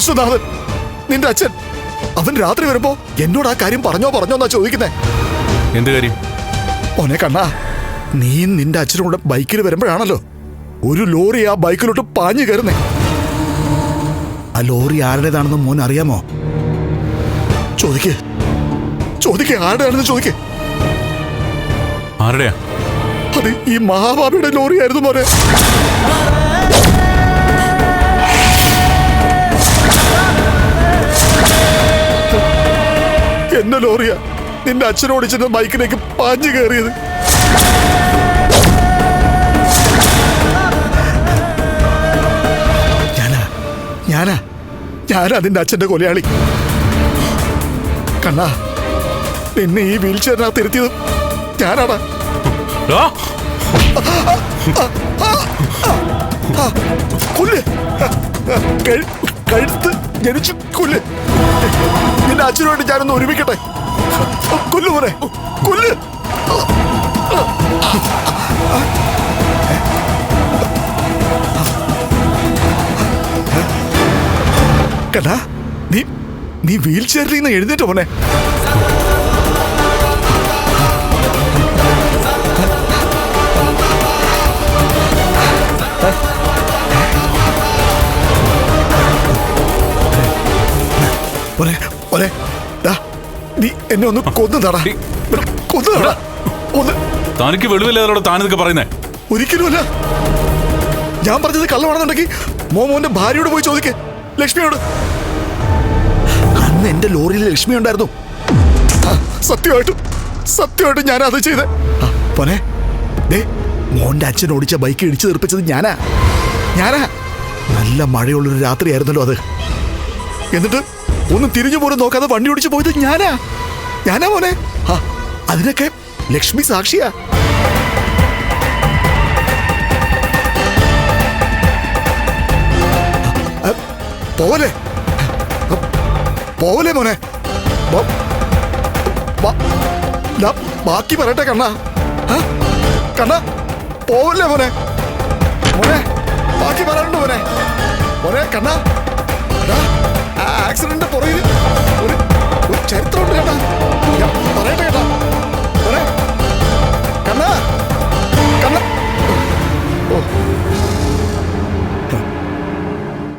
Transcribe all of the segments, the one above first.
വിശ്വനാഥൻ, നിന്റെ അച്ഛൻ അവൻ രാത്രി വരുമ്പോ എന്നോട് ആ കാര്യം പറഞ്ഞോന്നാ ചോദിക്കുന്നേ. എന്ത് കാര്യം? മോനെ കണ്ണാ, നീ നിന്റെ അച്ഛനും കൂടെ ബൈക്കിൽ വരുമ്പോഴാണല്ലോ ഒരു ലോറി ആ ബൈക്കിലോട്ട് പാഞ്ഞു കയറുന്നേ. ആ ലോറി ആരുടേതാണെന്ന് മോൻ അറിയാമോ? ചോദിക്കേ ആരുടെയാണെന്ന് ചോദിക്കേ. ആരുടെയാ? അത് ഈ മഹാഭാവിയുടെ ലോറി ആയിരുന്നു മോനെ. എന്റെ ലോറിയാ നിന്റെ അച്ഛനോടിച്ചിട്ട് ബൈക്കിലേക്ക് പാഞ്ഞു കയറിയത്. ഞാനാ നിന്റെ അച്ഛന്റെ കൊലയാളി. കണ്ണാ, നിന്നെ ഈ വീൽ ചെയറിനകത്ത് ഇരുത്തിയത് ഞാനാടാ. കൊല്ല്, കഴുത്ത് ജനിച്ചു കൊല്ല്. നിന്റെ അച്ഛനുമായിട്ട് ഞാനൊന്ന് ഒരുമിക്കട്ടെ. കൊല്ലു മോനെ, കൊല്ല്. കണ്ടാ, നീ വീൽ ചെയറിൽ നിന്ന് എഴുന്നേറ്റോ മോനെ. നീ എന്നെ ഒന്ന് കൊന്നതാടാ. തനിക്ക് വെളിവില്ലാതെ താനിതൊക്കെ പറയുന്നേ? ഒരിക്കലുമല്ല. ഞാൻ പറഞ്ഞത് കള്ളമാണെന്നുണ്ടെങ്കിൽ മോന്റെ ഭാര്യയോട് പോയി ചോദിക്കേ, ലക്ഷ്മിയോട്. അന്ന് എന്റെ ലോറിയിൽ ലക്ഷ്മി ഉണ്ടായിരുന്നു. സത്യമായിട്ടും ഞാനാ അത് ചെയ്തേ. പോനെ, മോന്റെ അച്ഛൻ ഓടിച്ച ബൈക്ക് ഇടിച്ചു തീർപ്പിച്ചത് ഞാനാ. നല്ല മഴയുള്ളൊരു രാത്രിയായിരുന്നല്ലോ അത്. എന്നിട്ട് ഒന്ന് തിരിഞ്ഞു പോലും നോക്കാതെ വണ്ടി ഓടിച്ചു പോയത് ഞാനാ മോനെ. അതിനൊക്കെ ലക്ഷ്മി സാക്ഷിയാ. പോവല്ലേ മോനെ. ബാക്കി പറയട്ടെ കണ്ണാ. പോവല്ലേ മോനെ. ബാക്കി പറയാനുണ്ട് മോനെ കണ്ണാ. ആക്സിഡന്റ് പുറകിൽ ഒരു ചരിത്രമുണ്ട് കേട്ടാ. പറയട്ടെ കേട്ടാ മോനെ. കണ്ണാ.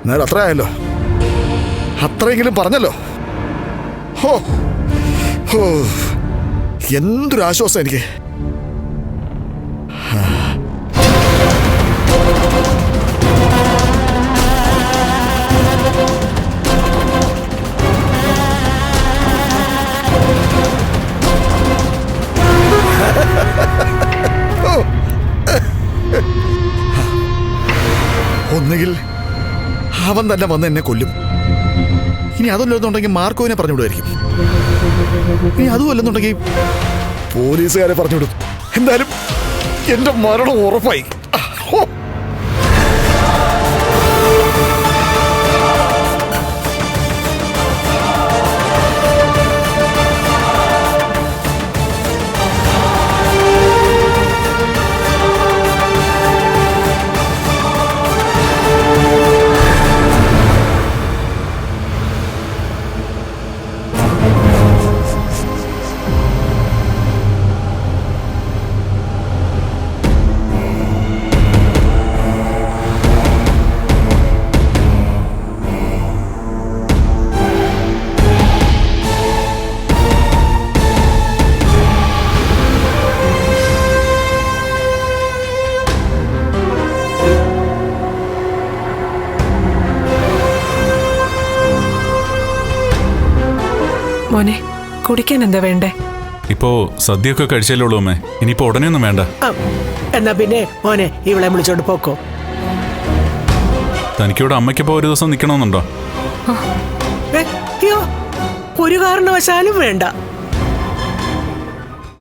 എന്നാൽ അത്രയായല്ലോ, അത്രയെങ്കിലും പറഞ്ഞല്ലോ. എന്തൊരാശ്വാസം എനിക്ക്. ഒന്നുകിൽ അവൻ തന്നെ വന്ന് എന്നെ കൊല്ലും. ഇനി അതല്ലെന്നുണ്ടെങ്കിൽ മാർക്കോവിനെ പറഞ്ഞുവിടുമായിരിക്കും. ഇനി അതുമല്ലെന്നുണ്ടെങ്കിൽ പോലീസുകാരെ പറഞ്ഞുവിടും. എന്തായാലും എന്റെ മരണം ഉറപ്പായി. മോനെ, കുടിക്കാൻ എന്താ വേണ്ടേ? ഇപ്പോ സദ്യയൊക്കെ കഴിച്ചല്ലേ ഉള്ളൂ അമ്മേ. ഇനിയിപ്പോ ഉടനെ ഒന്നും വേണ്ട. എന്നാ പിന്നെ മോനെ ഇവളെ വിളിച്ചോണ്ട് പോക്കോ. തനിക്കിവിടെ അമ്മയ്ക്കിപ്പോ ഒരു ദിവസം നിക്കണമെന്നുണ്ടോ? അയ്യോ, ഒരു കാരണവശാലും വേണ്ട.